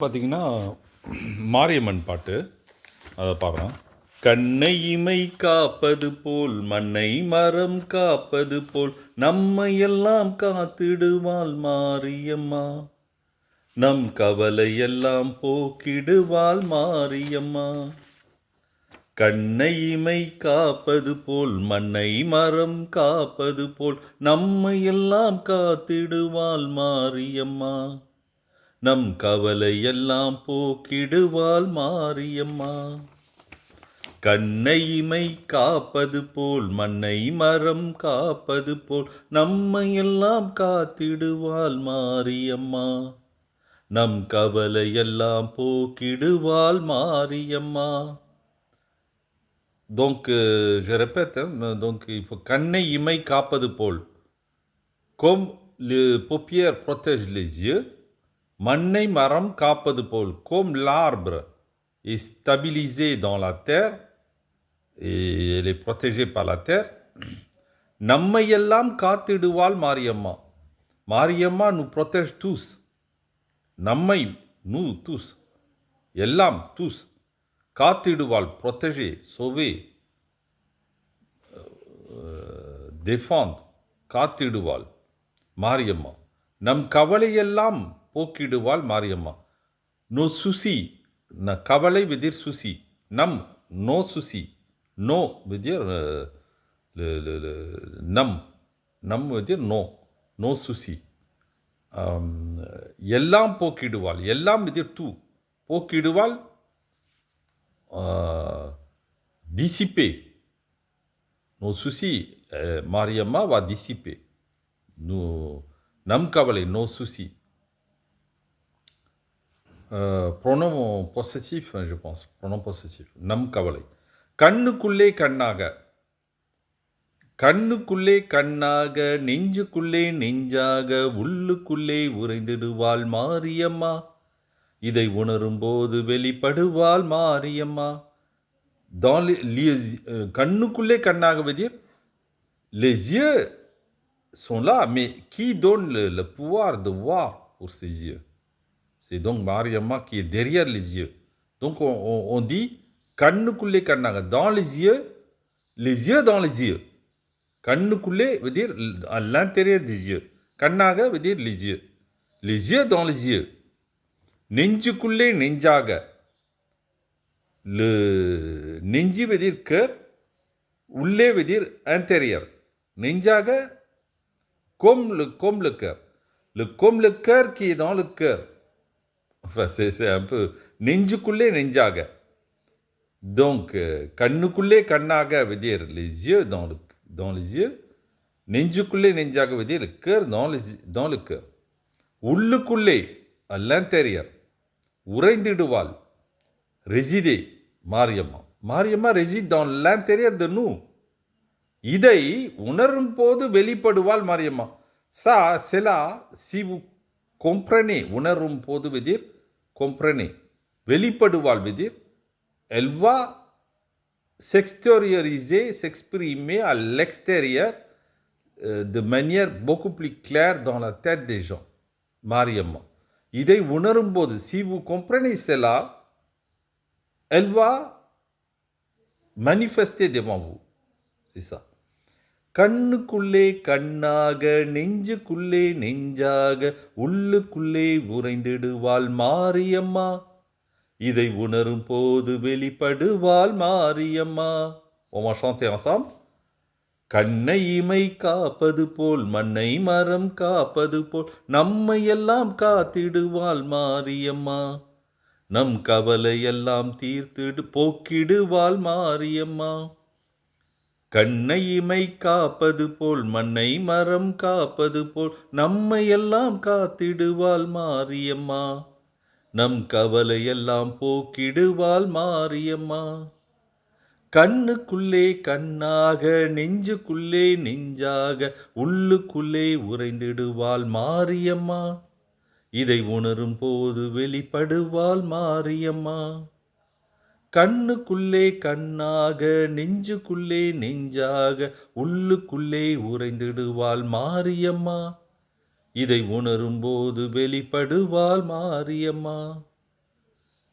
பார்த்தீங்கன்னா, மாரியம்மன் பாட்டு. அதை பார்க்கலாம். கண்ணை இமை காப்பது போல் மண்ணை மரம் காப்பது போல் நம்மையெல்லாம் காத்திடுவாள் மாரியம்மா. நம் கவலையெல்லாம் போக்கிடுவாள் மாரியம்மா. கண்ணை இமை காப்பது போல் மண்ணை மரம் காப்பது போல் நம்மையெல்லாம் காத்திடுவாள் மாரியம்மா. நம் கவலையெல்லாம் போக்கிடுவாள் மாரியம்மா. கண்ணை இமை காப்பது போல் மண்ணை மரம் காப்பது போல் நம்மையெல்லாம் காத்திடுவாள் மாரியம்மா. நம் கவலையெல்லாம் போக்கிடுவாள் Mariamma. Donc, je répète, donc il faut கண்ணை இமை காப்பது போல், comme le paupière protège les yeux, மண்ணை மரம் காப்பது போல், comme l'arbre est stabilisé dans la terre et elle est protégée par la terre, நம்மையெல்லாம் காத்திடுவாள் Mariamma. Mariamma nous protège tous. நம்மை, nous tous, எல்லாம் tous, காத்திடுவாள், protéger, sauver, défendre, காத்திடுவாள் Mariamma. நம் கவலையெல்லாம் போக்கிடுவாள் மாரியம்மா. நோ சுசி, கவலை veut dire souci. Nam, no souci. No veut dire nam. Nam veut dire no. No souci. எல்லாம் போக்கிடுவாள். எல்லாம் veut dire tout. போக்கிடுவாள், dissiper. Nos soucis, Mariamma va dissiper. Nam kavale, nos soucis. Pronom possessif, je pense. Pronom possessif. Nam kavale. கண்ணுக்குள்ளே கண்ணாக, கண்ணுக்குள்ளே கண்ணாக, நெஞ்சுக்குள்ளே நெஞ்சாக, உள்ளுக்குள்ளே உறைந்திடுவாள் மாரியம்மா. இதை உணரும் போது வெளிப்படுவாள் மாரியம்மா. கண்ணுக்குள்ளே கண்ணாக veut dire les yeux sont là, mais qui donne le pouvoir de voir pour ces yeux? C'est donc Mariamma qui est derrière les yeux. Donc on dit கண்ணுக்குள்ளே கண்ணாக, dans les yeux dans les yeux. கண்ணுக்குள்ளே veut dire à l'intérieur des yeux. கண்ணாக veut dire les yeux dans les yeux. நெஞ்சுக்குள்ளே நெஞ்சாக, le நெஞ்சு veut dire cœur, உள்ளே veut dire intérieur. நெஞ்சாக, comme le cœur. Comme le cœur qui est dans le cœur. Enfin, c'est un peu நெஞ்சுக்குள்ளே நெஞ்சாக. Donc, கண்ணுக்குள்ளே கண்ணாக veut dire les yeux dans les yeux. நெஞ்சுக்குள்ளே நெஞ்சாக veut dire le cœur dans le cœur. உள்ளுக்குள்ளே, à l'intérieur, உறைந்திடுவாள், résider, Mariamma. Mariamma réside dans l'intérieur de nous. இதை உணரும் போது வெளிப்படுவாள் Mariamma. Ça, c'est là, si vous comprenez, உணரும் போது veut dire comprenez. வெளிப்படுவாள் veut dire elle va s'extérioriser, s'exprimer à l'extérieur de manière beaucoup plus claire dans la tête des gens. Mariamma. இதை உணரும் போது, si vous comprenez cela, elle va manifester devant vous. C'est ça. கண்ணுக்குள்ளே கண்ணாக, நெஞ்சுக்குள்ளே நெஞ்சாக, உள்ளுக்குள்ளே உறைந்திடுவாள் மாரியம்மா. இதை உணரும் போது வெளிப்படுவாள் Mariamma. On va chanter ensemble. கண்ணை இமை காப்பது போல் மண்ணை மரம் காப்பது போல் நம்மையெல்லாம் காத்திடுவாள் மாரியம்மா. நம் கவலையெல்லாம் தீர்த்திடு போக்கிடுவாள் மாரியம்மா. கண்ணை இமை காப்பது போல் மண்ணை மரம் காப்பது போல் நம்மையெல்லாம் காத்திடுவாள் மாரியம்மா. நம் கவலையெல்லாம் போக்கிடுவாள் மாரியம்மா. கண்ணுக்குள்ளே கண்ணாக, நெஞ்சுக்குள்ளே நெஞ்சாக, உள்ளுக்குள்ளே உறைந்திடுவாள் மாரியம்மா. இதை உணரும் போது வெளிப்படுவாள் மாரியம்மா. கண்ணுக்குள்ளே கண்ணாக, நெஞ்சுக்குள்ளே நெஞ்சாக, உள்ளுக்குள்ளே உறைந்திடுவாள் மாரியம்மா. இதை உணரும் போது வெளிப்படுவாள் மாரியம்மா.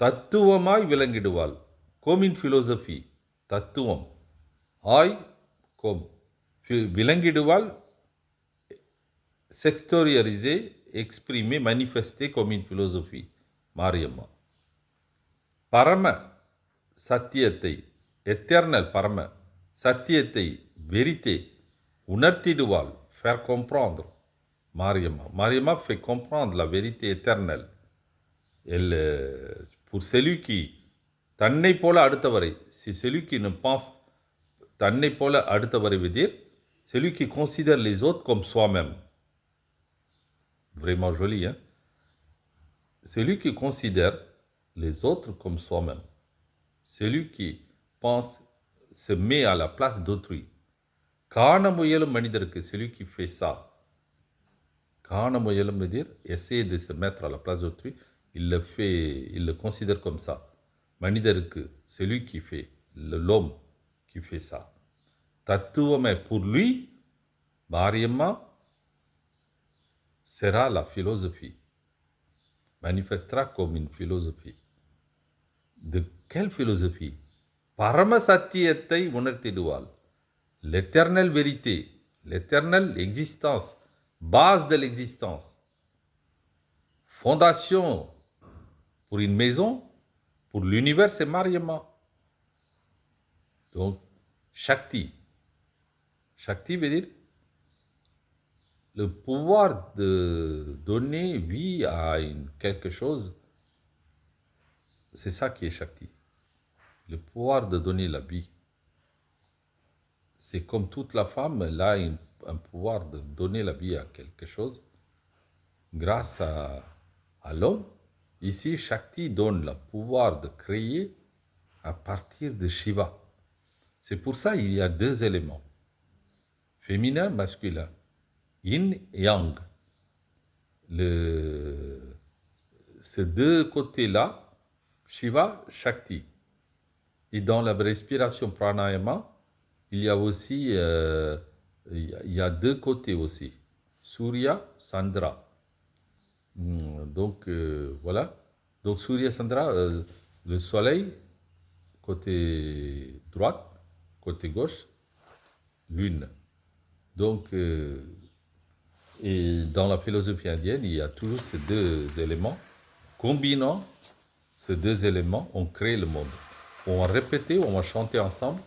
தத்துவமாய் விளங்கிடுவாள். comme une philosophie, தத்துவம். ஆய் comme விளங்கிடுவாள், s'extérioriser, exprimer, manifester comme une philosophie. Mariamma. பரம சத்தியத்தை, எட்டர்னல் பரம சத்தியத்தை, வெரித்தே, உணர்த்திடுவாள், faire comprendre. Mariamma. Mariamma fait comprendre la vérité éternelle. Elle, pour celui qui, தன்னை போல அடுத்தவரை, c'est celui qui ne pense, தன்னை போல அடுத்தவரை veut dire, celui qui considère les autres comme soi-même. Vraiment joli, hein? Celui qui considère les autres comme soi-même. Celui qui pense, se met à la place d'autrui. காண முயலும் மனிதருக்கு, celui qui fait ça. காண முயலும் veut dire, essayer de se mettre à la place d'autrui, il le fait, il le considère comme ça. மனிதருக்கு, celui qui fait, l'homme qui fait ça. தத்துவமே, pour lui, Mariamma sera la philosophie. Manifestera comme une philosophie. De quelle philosophie? பரம சத்தியத்தை உணர்த்திடுவாள். L'éternelle vérité, l'éternelle existence, base de l'existence, fondation pour une maison, pour l'univers, c'est Mariamma. Donc, Shakti. Shakti veut dire le pouvoir de donner vie à quelque chose. C'est ça qui est Shakti. Le pouvoir de donner la vie. C'est comme toute la femme, elle a un pouvoir de donner la vie à quelque chose grâce à l'homme. Ici, Shakti donne le pouvoir de créer à partir de Shiva. C'est pour ça qu'il y a deux éléments, féminin, masculin, yin et yang. Ces deux côtés-là, Shiva, Shakti. Et dans la respiration pranayama, il y a aussi, il y a deux côtés aussi, Surya, Chandra. Donc voilà. Donc Surya, Chandra, le soleil, côté droite, côté gauche, lune. Donc, et dans la philosophie indienne, il y a toujours ces deux éléments. Combinant ces deux éléments, on crée le monde. On va répéter, on va chanter ensemble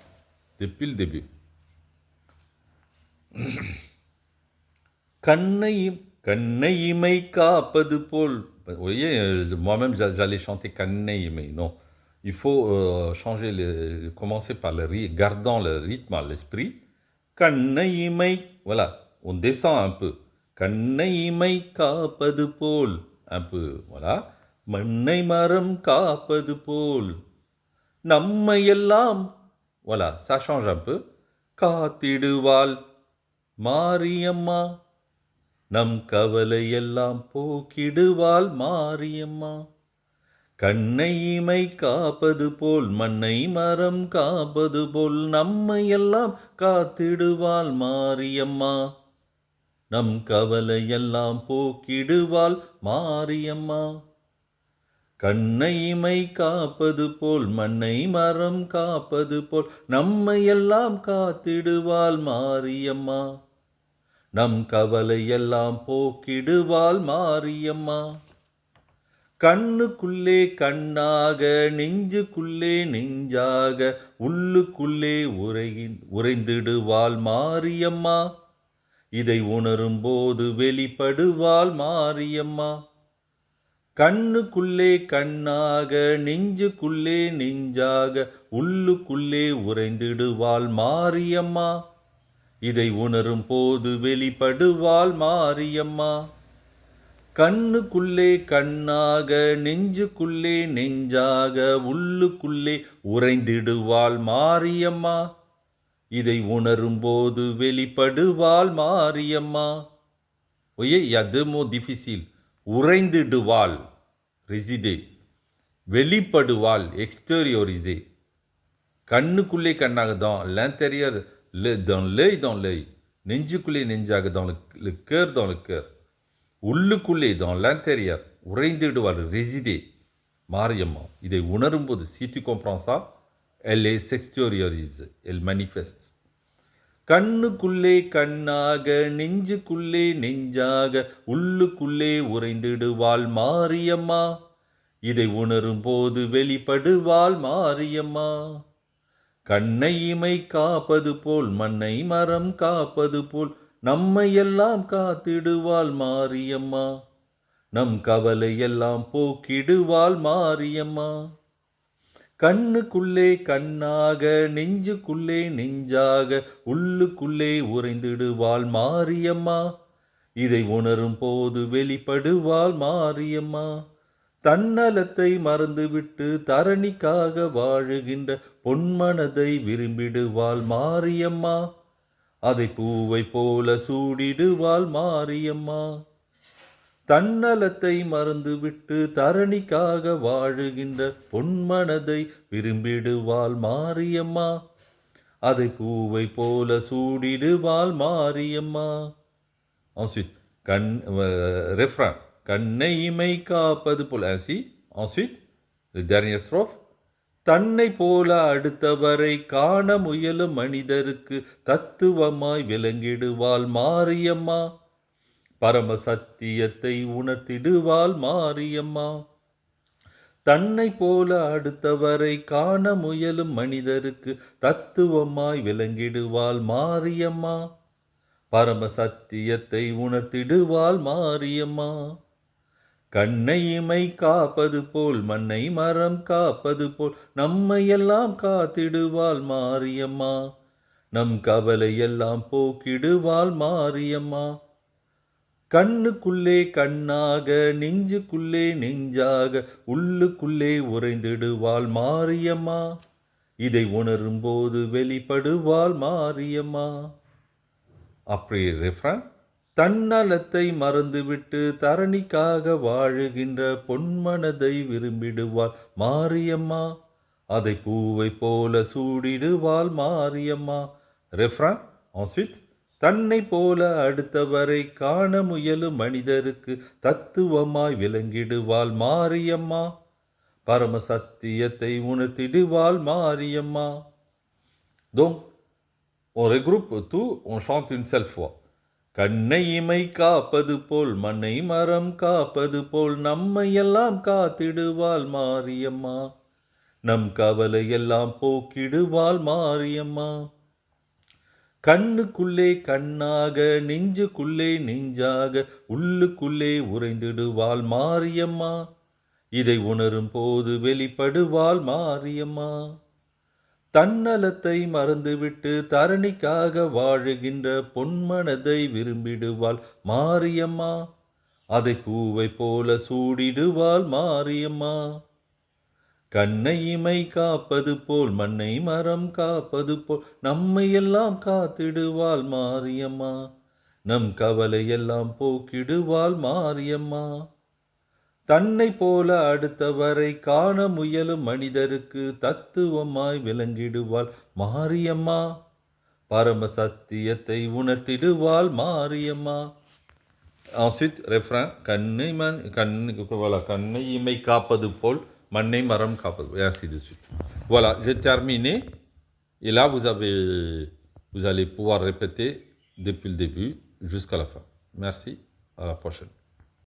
depuis le début. கண்ணையும் கண்ணையிமை காப்பது போல். Vous voyez, moi-même j'allais chanter கண்ணையிமை. Non, il faut changer, commencer par le rythme, gardant le rythme à l'esprit. கண்ணையிமை, voilà, on descend un peu. கண்ணையிமை காப்பது போல், un peu, voilà. மண்ணை மரம் காப்பது போல், நம்மை எல்லாம், voilà, ça change un peu. காத்திடுவாள் Mariamma, நம் கவலை எல்லாம் போக்கிடுவாள் மாரியம்மா. கண்ணை இமை காப்பது போல், மண்ணை மரம் காப்பது போல், நம்மை எல்லாம் காத்திடுவாள் மாரியம்மா, நம் கவலை எல்லாம் போக்கிடுவாள் மாரியம்மா. கண்ணை இமை காப்பது போல், மண்ணை மரம் காப்பது போல், நம்மை எல்லாம் காத்திடுவாள் மாரியம்மா, நம் கவலை எல்லாம் போக்கிடுவாள் மாரியம்மா. கண்ணுக்குள்ளே கண்ணாக, நெஞ்சுக்குள்ளே நெஞ்சாக, உள்ளுக்குள்ளே உறைந்திடுவாள் மாரியம்மா, இதை உணரும் போது வெளிப்படுவாள் மாரியம்மா. கண்ணுக்குள்ளே கண்ணாக, நெஞ்சுக்குள்ளே நெஞ்சாக, உள்ளுக்குள்ளே உறைந்திடுவாள் மாரியம்மா, இதை உணரும் போது வெளிப்படுவாள் மாரியம்மா. கண்ணுக்குள்ளே கண்ணாக, நெஞ்சுக்குள்ளே நெஞ்சாக, உள்ளுக்குள்ளே உறைந்திடுவாள் மாரியம்மா, இதை உணரும் போது வெளிப்படுவாள் Mariamma. Voyez, il y a deux mots difficiles. உறைந்திடுவாள், résider. வெளிப்படுவாள், extérioriser. கண்ணுக்குள்ளே கண்ணாக, dans l'intérieur, dans l'œil, நெஞ்சுக்குள்ளே நெஞ்சாக, dans le cœur, உள்ளுக்குள்ளே, dans l'intérieur, உறைந்திடுவாள், résider. மாரியம்மா. இதை உணரும்போது, si tu comprends ça, elle s'extériorise, elle manifeste. கண்ணுக்குள்ளே கண்ணாக, நெஞ்சுக்குள்ளே நெஞ்சாக, உள்ளுக்குள்ளே உறைந்திடுவாள் மாரியம்மா. இதை உணரும்போது வெளிப்படுவாள் மாரியம்மா. கண்ணை இமை காப்பது போல், மண்ணை மரம் காப்பது போல், நம்மையெல்லாம் காத்திடுவாள் மாரியம்மா. நம் கவலையெல்லாம் போக்கிடுவாள் மாரியம்மா. கண்ணுக்குள்ளே கண்ணாக, நெஞ்சுக்குள்ளே நெஞ்சாக, உள்ளுக்குள்ளே உறைந்திடுவாள் மாரியம்மா. இதை உணரும் போது வெளிப்படுவாள் மாரியம்மா. தன்னலத்தை மறந்துவிட்டு தரணிக்காக வாழுகின்ற பொன்மனதை விரும்பிடுவாள் மாரியம்மா. அதை பூவை போல சூடிடுவாள் மாரியம்மா. தன்னலத்தை மறந்துவிட்டு தரணிக்காக வாழுகின்ற பொன்மனதை விரும்பிடுவாள் மாரியம்மா. அதை பூவை போல சூடிடுவாள் மாரியம்மா. Ensuite, refrain. கண்ணை இமை காப்பது போல். ainsi. Ensuite, le dernier strophe. தன்னை போல அடுத்தவரை காண முயலும் மனிதருக்கு தத்துவமாய் விளங்கிடுவாள் மாரியம்மா. பரம சத்தியத்தை உணர்த்திடுவாள் மாரியம்மா. தன்னை போல அடுத்தவரை காண முயலும் மனிதருக்கு தத்துவமாய் விளங்கிடுவாள் மாரியம்மா. பரம சத்தியத்தை உணர்த்திடுவாள் மாரியம்மா. கண்ணை இமை காப்பது போல், மண்ணை மரம் காப்பது போல், நம்மையெல்லாம் காத்திடுவாள் மாரியம்மா. நம் கவலையெல்லாம் போக்கிடுவாள் மாரியம்மா. கண்ணுக்குள்ளே கண்ணாக, நெஞ்சுக்குள்ளே நெஞ்சாக, உள்ளுக்குள்ளே உறைந்திடுவாள் மாரியம்மா. இதை உணரும்போது வெளிப்படுவாள் மாரியம்மா. Après refrain. தன்னலத்தை மறந்துவிட்டு தரணிக்காக வாழுகின்ற பொன்மனதை விரும்பிடுவாள் மாரியம்மா. அதை பூவை போல சூடிடுவாள் மாரியம்மா. refrain. Ensuite. தன்னை போல அடுத்தவரை காண முயலும் மனிதருக்கு தத்துவமாய் விளங்கிடுவாள் மாரியம்மா. பரம சத்தியத்தை உணர்த்திடுவாள் Mariamma. Donc, on regroupe tout, on chante une seule fois. கண்ணை இமை காப்பது போல், மண்ணை மரம் காப்பது போல், நம்மையெல்லாம் காத்திடுவாள் மாரியம்மா. நம் கவலையெல்லாம் போக்கிடுவாள் மாரியம்மா. கண்ணுக்குள்ளே கண்ணாக, நெஞ்சுக்குள்ளே நெஞ்சாக, உள்ளுக்குள்ளே உறைந்திடுவாள் மாரியம்மா. இதை உணரும் போது வெளிப்படுவாள் மாரியம்மா. தன்னலத்தை மறந்துவிட்டு தரணிக்காக வாழுகின்ற பொன்மனதை விரும்பிடுவாள் மாரியம்மா. அதை பூவை போல சூடிடுவாள் மாரியம்மா. கண்ணை இமை காப்பது போல், மண்ணை மரம் காப்பது போல், நம்மையெல்லாம் காத்திடுவாள் மாரியம்மா. நம் கவலையெல்லாம் போக்கிடுவாள் மாரியம்மா. தன்னை போல அடுத்தவரை காண முயலும் மனிதருக்கு தத்துவமாய் விளங்கிடுவாள் மாரியம்மா. பரம சத்தியத்தை உணர்த்திடுவாள் மாரியம்மா. Ensuite, refrain. கண்ணை இமை காப்பது போல், மண்ணை மரம் காப்பது, et ainsi de suite. Voilà, j'ai terminé. Et là, vous allez pouvoir répéter depuis le début jusqu'à la fin. Merci, à la prochaine.